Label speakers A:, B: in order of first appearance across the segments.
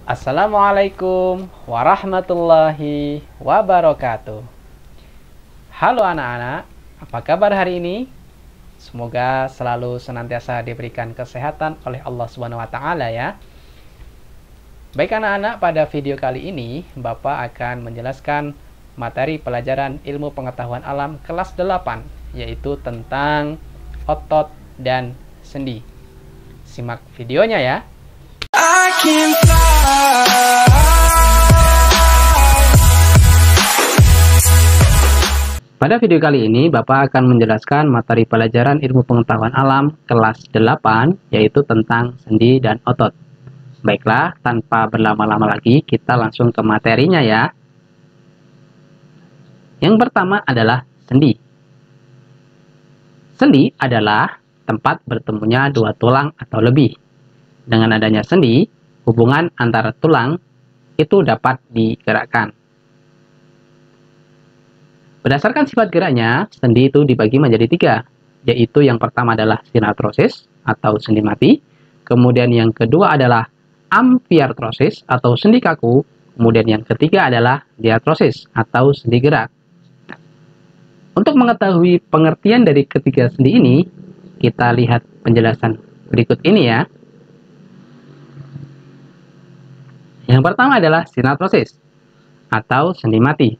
A: Assalamualaikum warahmatullahi wabarakatuh. Halo anak-anak, apa kabar hari ini? Semoga selalu senantiasa diberikan kesehatan oleh Allah Subhanahu wa taala ya. Baik anak-anak, pada video kali ini Bapak akan menjelaskan materi pelajaran ilmu pengetahuan alam kelas 8, yaitu tentang otot dan sendi. Simak videonya ya. Pada video kali ini, Bapak akan menjelaskan materi pelajaran ilmu pengetahuan alam kelas 8, yaitu tentang sendi dan otot. Baiklah, tanpa berlama-lama lagi, kita langsung ke materinya ya. Yang pertama adalah sendi. Sendi adalah tempat bertemunya dua tulang atau lebih. Dengan adanya sendi, hubungan antara tulang itu dapat digerakkan. Berdasarkan sifat geraknya, sendi itu dibagi menjadi tiga, yaitu yang pertama adalah sinartrosis atau sendi mati, kemudian yang kedua adalah amfiartrosis atau sendi kaku, kemudian yang ketiga adalah diartrosis atau sendi gerak. Untuk mengetahui pengertian dari ketiga sendi ini, kita lihat penjelasan berikut ini ya. Yang pertama adalah sinartrosis atau sendi mati.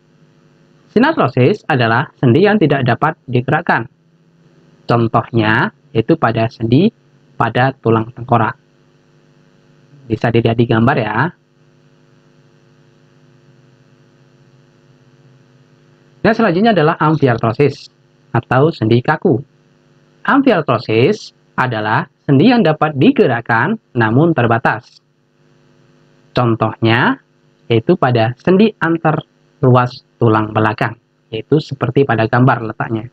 A: Sinartrosis adalah sendi yang tidak dapat digerakkan. Contohnya yaitu pada sendi pada tulang tengkorak. Bisa dilihat di gambar ya. Dan selanjutnya adalah amfiartrosis atau sendi kaku. Amfiartrosis adalah sendi yang dapat digerakkan namun terbatas. Contohnya yaitu pada sendi antar ruas tulang belakang, yaitu seperti pada gambar letaknya.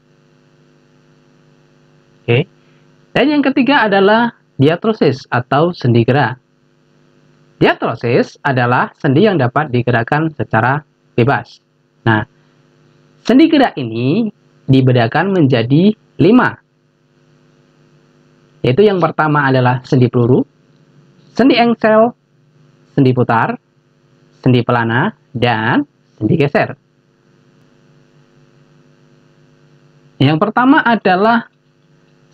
A: Oke. Dan yang ketiga adalah diartrosis atau sendi gerak. Diartrosis adalah sendi yang dapat digerakkan secara bebas. Nah, sendi gerak ini dibedakan menjadi 5. Yaitu yang pertama adalah sendi peluru, sendi engsel, sendi putar, sendi pelana, dan sendi geser. Yang pertama adalah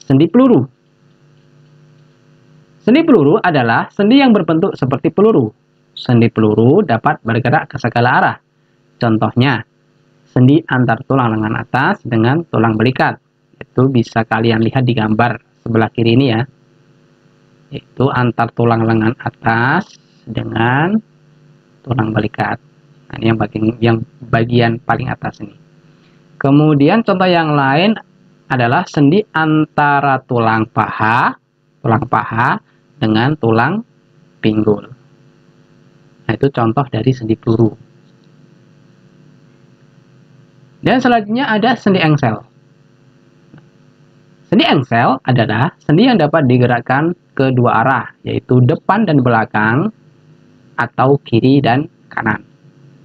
A: sendi peluru. Sendi peluru adalah sendi yang berbentuk seperti peluru. Sendi peluru dapat bergerak ke segala arah. Contohnya, sendi antar tulang lengan atas dengan tulang belikat. Itu bisa kalian lihat di gambar sebelah kiri ini ya. Itu antar tulang lengan atas dengan tulang belikat. Nah, ini yang bagian paling atas ini. Kemudian contoh yang lain adalah sendi antara tulang paha dengan tulang pinggul. Nah, itu contoh dari sendi peluru. Dan selanjutnya ada sendi engsel. Sendi engsel adalah sendi yang dapat digerakkan ke dua arah, yaitu depan dan belakang atau kiri dan kanan.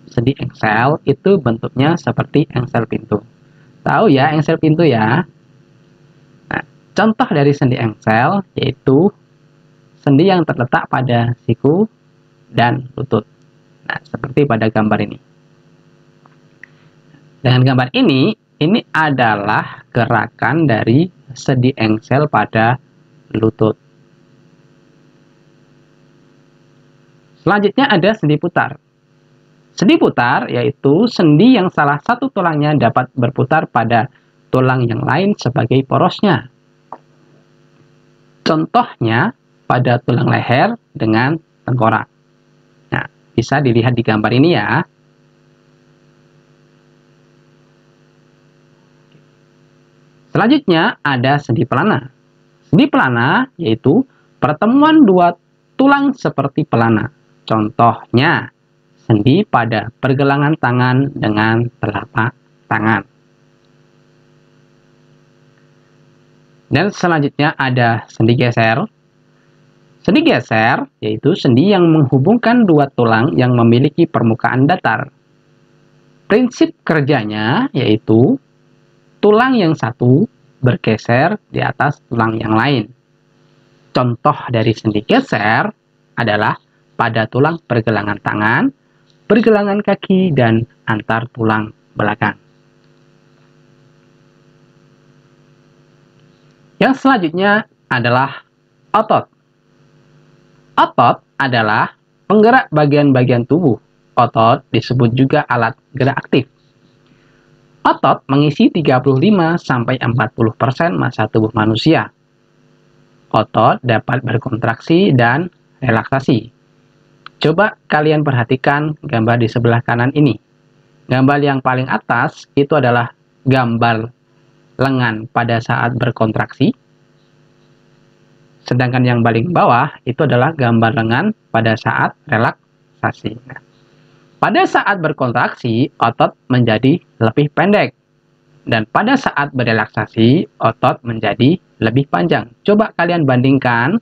A: Sendi engsel itu bentuknya seperti engsel pintu. Tahu ya engsel pintu ya? Nah, contoh dari sendi engsel yaitu sendi yang terletak pada siku dan lutut. Nah, seperti pada gambar ini. Dengan gambar ini adalah gerakan dari sendi engsel pada lutut. Selanjutnya ada sendi putar. Sendi putar yaitu sendi yang salah satu tulangnya dapat berputar pada tulang yang lain sebagai porosnya. Contohnya pada tulang leher dengan tengkorak. Nah, bisa dilihat di gambar ini ya. Selanjutnya ada sendi pelana. Sendi pelana yaitu pertemuan dua tulang seperti pelana. Contohnya sendi pada pergelangan tangan dengan telapak tangan. Dan selanjutnya ada sendi geser. Sendi geser yaitu sendi yang menghubungkan dua tulang yang memiliki permukaan datar. Prinsip kerjanya yaitu tulang yang satu bergeser di atas tulang yang lain. Contoh dari sendi geser adalah pada tulang pergelangan tangan, pergelangan kaki, dan antar tulang belakang. Yang selanjutnya adalah otot. Otot adalah penggerak bagian-bagian tubuh. Otot disebut juga alat gerak aktif. Otot mengisi 35-40% massa tubuh manusia. Otot dapat berkontraksi dan relaksasi. Coba kalian perhatikan gambar di sebelah kanan ini. Gambar yang paling atas itu adalah gambar lengan pada saat berkontraksi. Sedangkan yang paling bawah itu adalah gambar lengan pada saat relaksasi. Nah, pada saat berkontraksi, otot menjadi lebih pendek. Dan pada saat berelaksasi, otot menjadi lebih panjang. Coba kalian bandingkan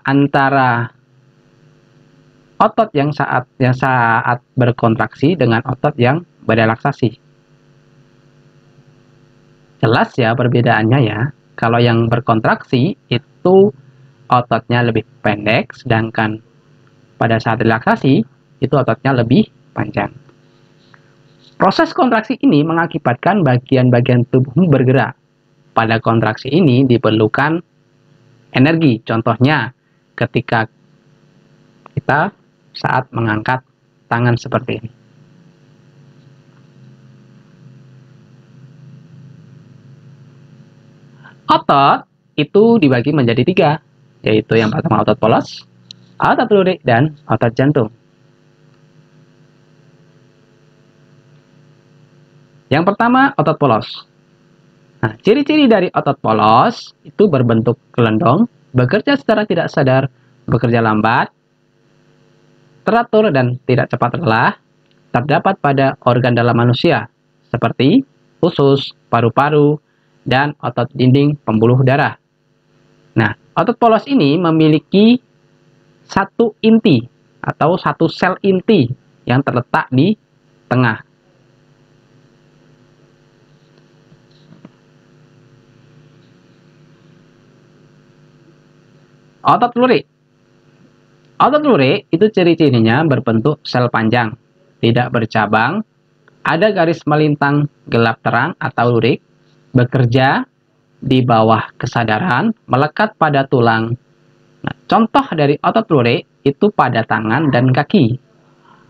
A: antara otot yang saat berkontraksi dengan otot yang berelaksasi. Jelas ya perbedaannya ya. Kalau yang berkontraksi itu ototnya lebih pendek, sedangkan pada saat relaksasi itu ototnya lebih panjang. Proses kontraksi ini mengakibatkan bagian-bagian tubuhmu bergerak. Pada kontraksi ini diperlukan energi. Contohnya ketika kita saat mengangkat tangan seperti ini. Otot itu dibagi menjadi 3, yaitu yang pertama otot polos, otot lurik, dan otot jantung. Yang pertama, otot polos. Nah, ciri-ciri dari otot polos itu berbentuk gelondong, bekerja secara tidak sadar, bekerja lambat, teratur, dan tidak cepat lelah, terdapat pada organ dalam manusia, seperti usus, paru-paru, dan otot dinding pembuluh darah. Nah, otot polos ini memiliki satu inti atau satu sel inti yang terletak di tengah. Otot lurik. Otot lurik itu ciri-cirinya berbentuk sel panjang, tidak bercabang, ada garis melintang gelap terang atau lurik, bekerja di bawah kesadaran, melekat pada tulang. Nah, contoh dari otot lurik itu pada tangan dan kaki.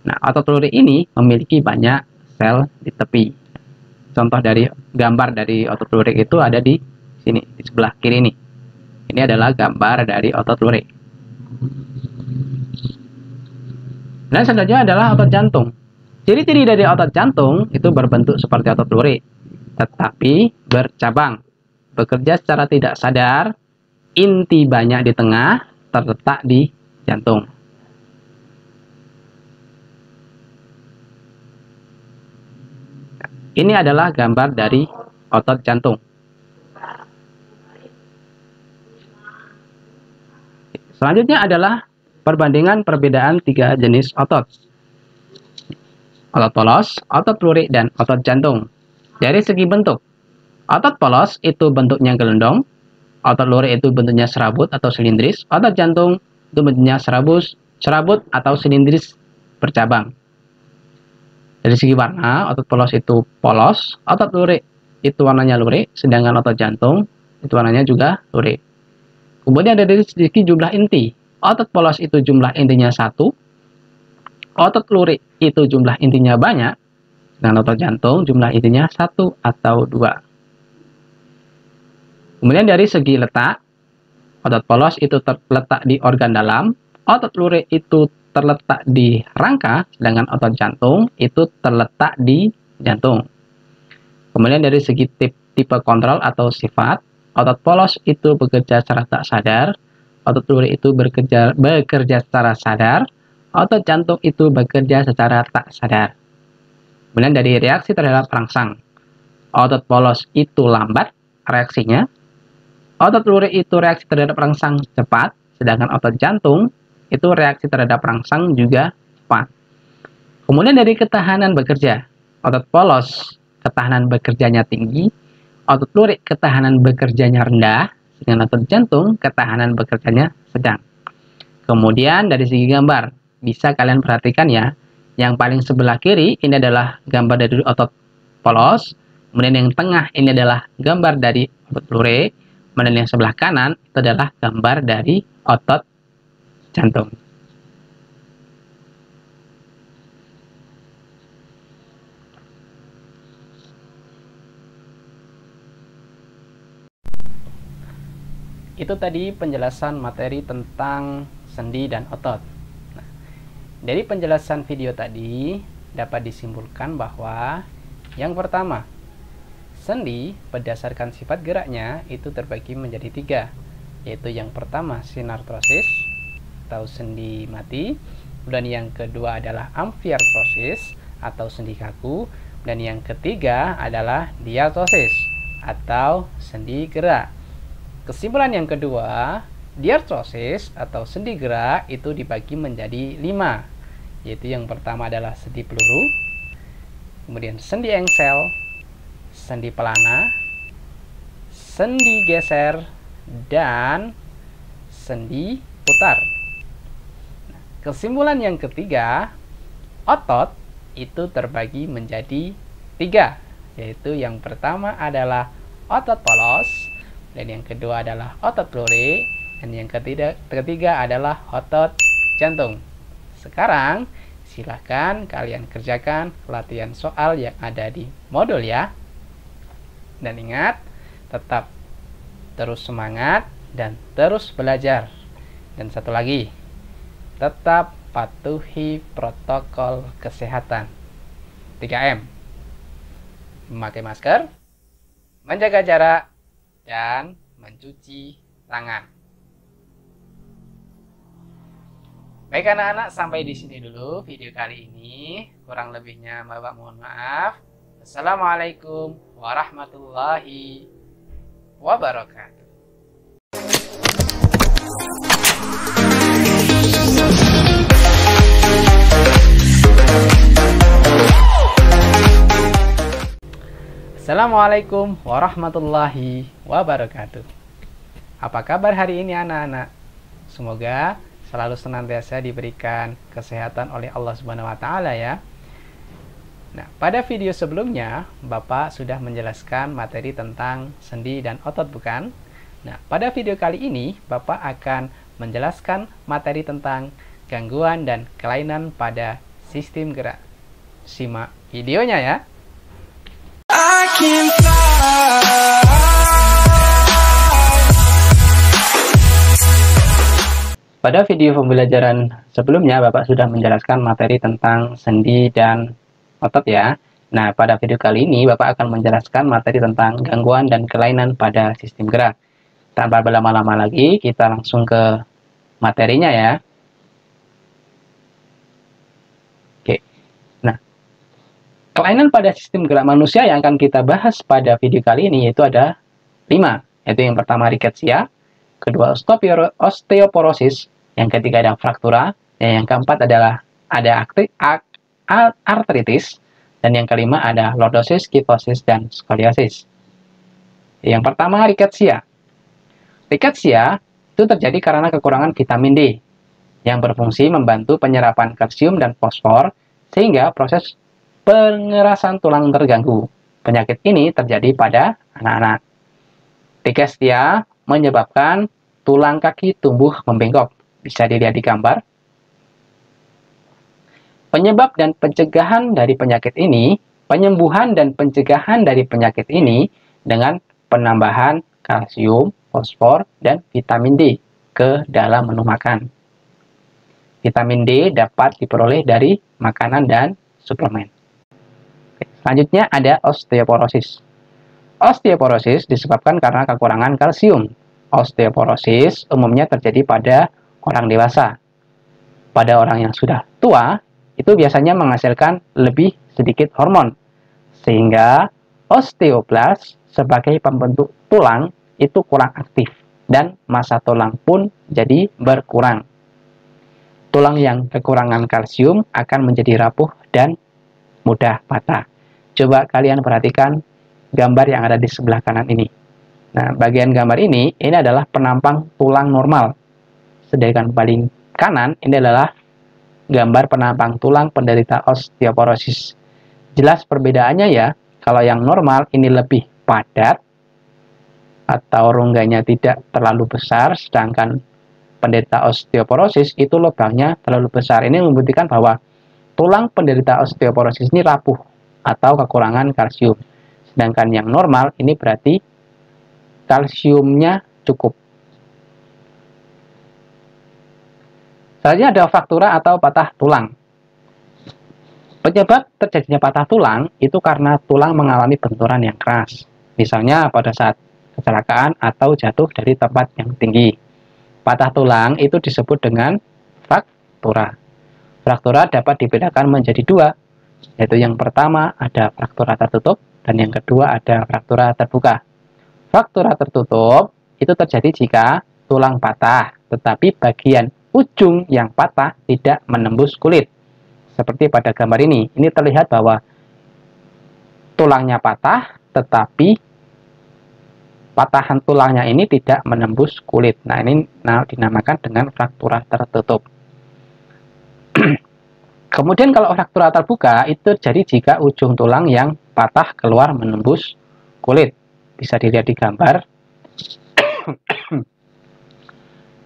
A: Nah, otot lurik ini memiliki banyak sel di tepi. Contoh dari gambar dari otot lurik itu ada di sini, di sebelah kiri ini. Ini adalah gambar dari otot lurik. Dan selanjutnya adalah otot jantung. Ciri-ciri dari otot jantung itu berbentuk seperti otot lurik, tetapi bercabang, bekerja secara tidak sadar, inti banyak di tengah, terletak di jantung. Ini adalah gambar dari otot jantung. Selanjutnya adalah perbandingan perbedaan 3 jenis otot. Otot polos, otot lurik, dan otot jantung. Dari segi bentuk, otot polos itu bentuknya gelondong, otot lurik itu bentuknya serabut atau silindris, otot jantung itu bentuknya serabut atau silindris bercabang. Dari segi warna, otot polos itu polos, otot lurik itu warnanya lurik, sedangkan otot jantung itu warnanya juga lurik. Kemudian dari segi jumlah inti, otot polos itu jumlah intinya 1, otot lurik itu jumlah intinya banyak, dan otot jantung jumlah intinya 1 atau 2. Kemudian dari segi letak, otot polos itu terletak di organ dalam, otot lurik itu terletak di rangka, sedangkan otot jantung itu terletak di jantung. Kemudian dari segi tipe kontrol atau sifat, otot polos itu bekerja secara tak sadar, otot lurik itu bekerja secara sadar, otot jantung itu bekerja secara tak sadar. Kemudian dari reaksi terhadap perangsang, otot polos itu lambat reaksinya, otot lurik itu reaksi terhadap perangsang cepat, sedangkan otot jantung itu reaksi terhadap perangsang juga cepat. Kemudian dari ketahanan bekerja, otot polos ketahanan bekerjanya tinggi, otot lurik ketahanan bekerjanya rendah, dengan otot jantung ketahanan bekerjanya sedang. Kemudian dari segi gambar, bisa kalian perhatikan ya, yang paling sebelah kiri ini adalah gambar dari otot polos, kemudian yang tengah ini adalah gambar dari otot pleure, kemudian yang sebelah kanan itu adalah gambar dari otot jantung. Itu tadi penjelasan materi tentang sendi dan otot. Nah, dari penjelasan video tadi dapat disimpulkan bahwa yang pertama, sendi berdasarkan sifat geraknya itu terbagi menjadi 3, yaitu yang pertama sinartrosis atau sendi mati, dan yang kedua adalah amfiartrosis atau sendi kaku, dan yang ketiga adalah diartrosis atau sendi gerak. Kesimpulan yang kedua, diartrosis atau sendi gerak itu dibagi menjadi 5, yaitu yang pertama adalah sendi peluru, kemudian sendi engsel, sendi pelana, sendi geser, dan sendi putar. Kesimpulan yang ketiga, otot itu terbagi menjadi 3, yaitu yang pertama adalah otot polos, dan yang kedua adalah otot pleure, dan yang ketiga adalah otot jantung. Sekarang silahkan kalian kerjakan latihan soal yang ada di modul ya. Dan ingat, tetap terus semangat dan terus belajar. Dan satu lagi, tetap patuhi protokol kesehatan 3M. Memakai masker, menjaga jarak, dan mencuci tangan. Baik anak-anak, sampai di sini dulu video kali ini. Kurang lebihnya Bapak mohon maaf. Assalamualaikum warahmatullahi wabarakatuh. Assalamualaikum warahmatullahi wabarakatuh. Apa kabar hari ini anak-anak? Semoga selalu senantiasa diberikan kesehatan oleh Allah Subhanahu wa taala ya. Nah, pada video sebelumnya Bapak sudah menjelaskan materi tentang sendi dan otot bukan? Nah, pada video kali ini Bapak akan menjelaskan materi tentang gangguan dan kelainan pada sistem gerak. Simak videonya ya. Pada video pembelajaran sebelumnya, Bapak sudah menjelaskan materi tentang sendi dan otot ya. Nah, pada video kali ini, Bapak akan menjelaskan materi tentang gangguan dan kelainan pada sistem gerak. Tanpa berlama-lama lagi, kita langsung ke materinya ya. Oke. Nah, kelainan pada sistem gerak manusia yang akan kita bahas pada video kali ini yaitu ada 5. Yaitu yang pertama riketsia, kedua osteoporosis, yang ketiga ada fraktura, dan yang keempat adalah ada artritis, dan yang kelima ada lordosis, kyphosis, dan skoliosis. Yang pertama riketsia. Riketsia itu terjadi karena kekurangan vitamin D yang berfungsi membantu penyerapan kalsium dan fosfor sehingga proses pengerasan tulang terganggu. Penyakit ini terjadi pada anak-anak. Riketsia menyebabkan tulang kaki tumbuh membengkok. Bisa dilihat di gambar. Penyebab dan pencegahan dari penyakit ini, penyembuhan dan pencegahan dari penyakit ini dengan penambahan kalsium, fosfor, dan vitamin D ke dalam menu makan. Vitamin D dapat diperoleh dari makanan dan suplemen. Selanjutnya ada osteoporosis. Osteoporosis disebabkan karena kekurangan kalsium. Osteoporosis umumnya terjadi pada orang dewasa. Pada orang yang sudah tua, itu biasanya menghasilkan lebih sedikit hormon. Sehingga osteoblas sebagai pembentuk tulang itu kurang aktif. Dan massa tulang pun jadi berkurang. Tulang yang kekurangan kalsium akan menjadi rapuh dan mudah patah. Coba kalian perhatikan gambar yang ada di sebelah kanan ini. Nah, bagian gambar ini adalah penampang tulang normal. Sedangkan paling kanan ini adalah gambar penampang tulang penderita osteoporosis. Jelas perbedaannya ya, kalau yang normal ini lebih padat atau rongganya tidak terlalu besar, sedangkan penderita osteoporosis itu lubangnya terlalu besar. Ini membuktikan bahwa tulang penderita osteoporosis ini rapuh atau kekurangan kalsium. Sedangkan yang normal ini berarti kalsiumnya cukup. Selanjutnya ada fraktura atau patah tulang. Penyebab terjadinya patah tulang itu karena tulang mengalami benturan yang keras. Misalnya pada saat kecelakaan atau jatuh dari tempat yang tinggi. Patah tulang itu disebut dengan fraktura. Fraktura dapat dibedakan menjadi dua, yaitu yang pertama ada fraktura tertutup dan yang kedua ada fraktura terbuka. Fraktura tertutup itu terjadi jika tulang patah, tetapi bagian ujung yang patah tidak menembus kulit. Seperti pada gambar ini terlihat bahwa tulangnya patah, tetapi patahan tulangnya ini tidak menembus kulit. Nah, ini dinamakan dengan fraktura tertutup. Kemudian kalau fraktura terbuka itu terjadi jika ujung tulang yang patah keluar menembus kulit. Bisa dilihat di gambar.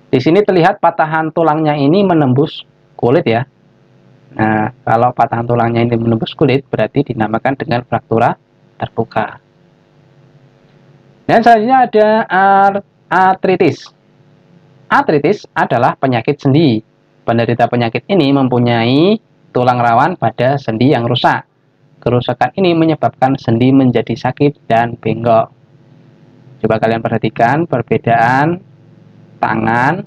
A: Di sini terlihat patahan tulangnya ini menembus kulit ya. Nah, kalau patahan tulangnya ini menembus kulit berarti dinamakan dengan fraktura terbuka. Dan selanjutnya ada artritis. Artritis adalah penyakit sendi. Penderita penyakit ini mempunyai tulang rawan pada sendi yang rusak. Kerusakan ini menyebabkan sendi menjadi sakit dan bengkok. Coba kalian perhatikan perbedaan tangan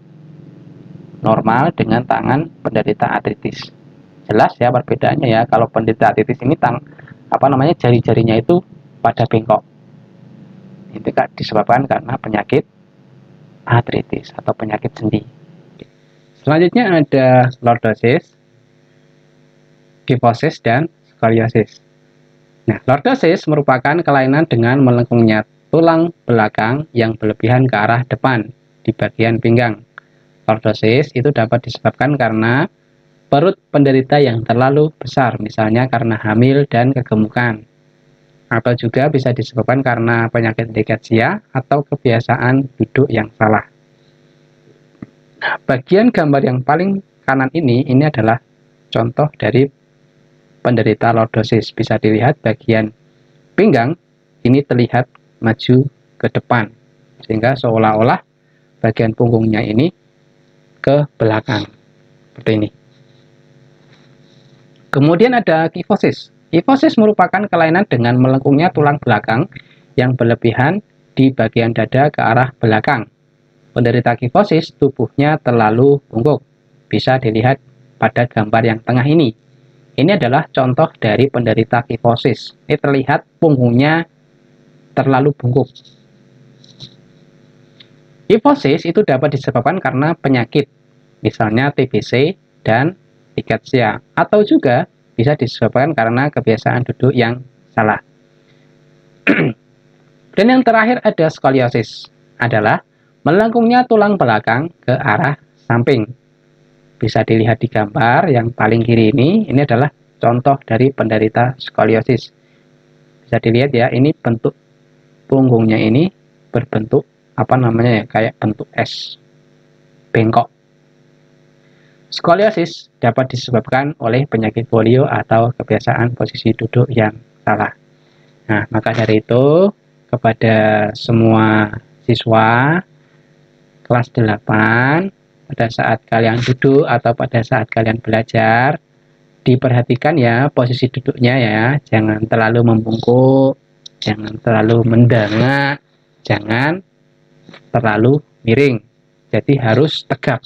A: normal dengan tangan penderita artritis. Jelas ya perbedaannya ya. Kalau penderita artritis ini jari-jarinya itu pada bengkok. Itu disebabkan karena penyakit artritis atau penyakit sendi. Selanjutnya ada lordosis, kyphosis, dan skoliosis. Nah, lordosis merupakan kelainan dengan melengkungnya tulang belakang yang berlebihan ke arah depan di bagian pinggang. Lordosis itu dapat disebabkan karena perut penderita yang terlalu besar, misalnya karena hamil dan kegemukan. Atau juga bisa disebabkan karena penyakit riketsia atau kebiasaan duduk yang salah. Nah, bagian gambar yang paling kanan ini adalah contoh dari penderita lordosis. Bisa dilihat bagian pinggang ini terlihat maju ke depan, sehingga seolah-olah bagian punggungnya ini ke belakang, seperti ini. Kemudian ada kyphosis. Kyphosis merupakan kelainan dengan melengkungnya tulang belakang yang berlebihan di bagian dada ke arah belakang. Penderita kyphosis tubuhnya terlalu bungkuk. Bisa dilihat pada gambar yang tengah ini. Ini adalah contoh dari penderita kyphosis. Ini terlihat punggungnya terlalu bungkuk. Kyphosis itu dapat disebabkan karena penyakit, misalnya TBC dan riketsia, atau juga bisa disebabkan karena kebiasaan duduk yang salah. Dan yang terakhir ada skoliosis, adalah melengkungnya tulang belakang ke arah samping. Bisa dilihat di gambar yang paling kiri ini adalah contoh dari penderita skoliosis. Bisa dilihat ya, ini bentuk punggungnya ini berbentuk kayak bentuk S, bengkok. Skoliosis dapat disebabkan oleh penyakit polio atau kebiasaan posisi duduk yang salah. Nah, maka dari itu kepada semua siswa kelas 8, pada saat kalian duduk atau pada saat kalian belajar, diperhatikan ya posisi duduknya ya, jangan terlalu membungkuk, jangan terlalu mendangak, jangan terlalu miring. Jadi harus tegak.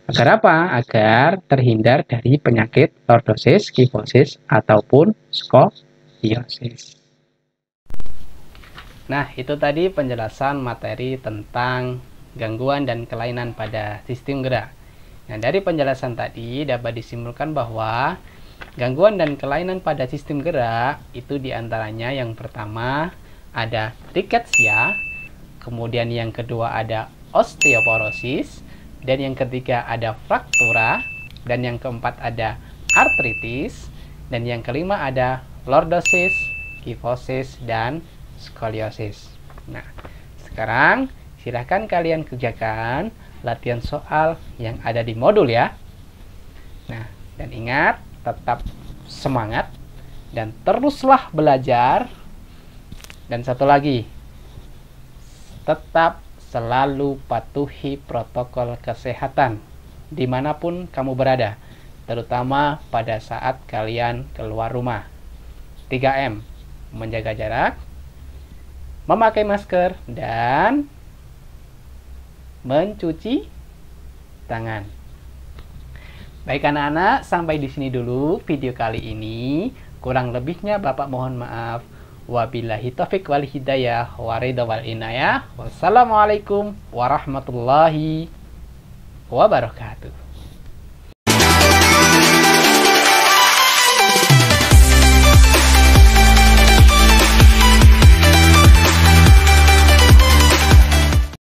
A: Agar apa? Agar terhindar dari penyakit lordosis, kyphosis, ataupun skoliosis. Nah, itu tadi penjelasan materi tentang gangguan dan kelainan pada sistem gerak. Nah, dari penjelasan tadi dapat disimpulkan bahwa gangguan dan kelainan pada sistem gerak itu diantaranya yang pertama ada riketsia, kemudian yang kedua ada osteoporosis, dan yang ketiga ada fraktura, dan yang keempat ada artritis, dan yang kelima ada lordosis, kifosis, dan skoliosis. Nah, sekarang silahkan kalian kerjakan latihan soal yang ada di modul ya. Nah, dan ingat, tetap semangat dan teruslah belajar. Dan satu lagi, tetap selalu patuhi protokol kesehatan dimanapun kamu berada, terutama pada saat kalian keluar rumah. 3M, menjaga jarak, memakai masker, dan mencuci tangan. Baik anak-anak, sampai di sini dulu video kali ini. Kurang lebihnya Bapak mohon maaf. Wabillahi taufiq wal hidayah wa ridha wal inayah. Wassalamualaikum warahmatullahi wabarakatuh.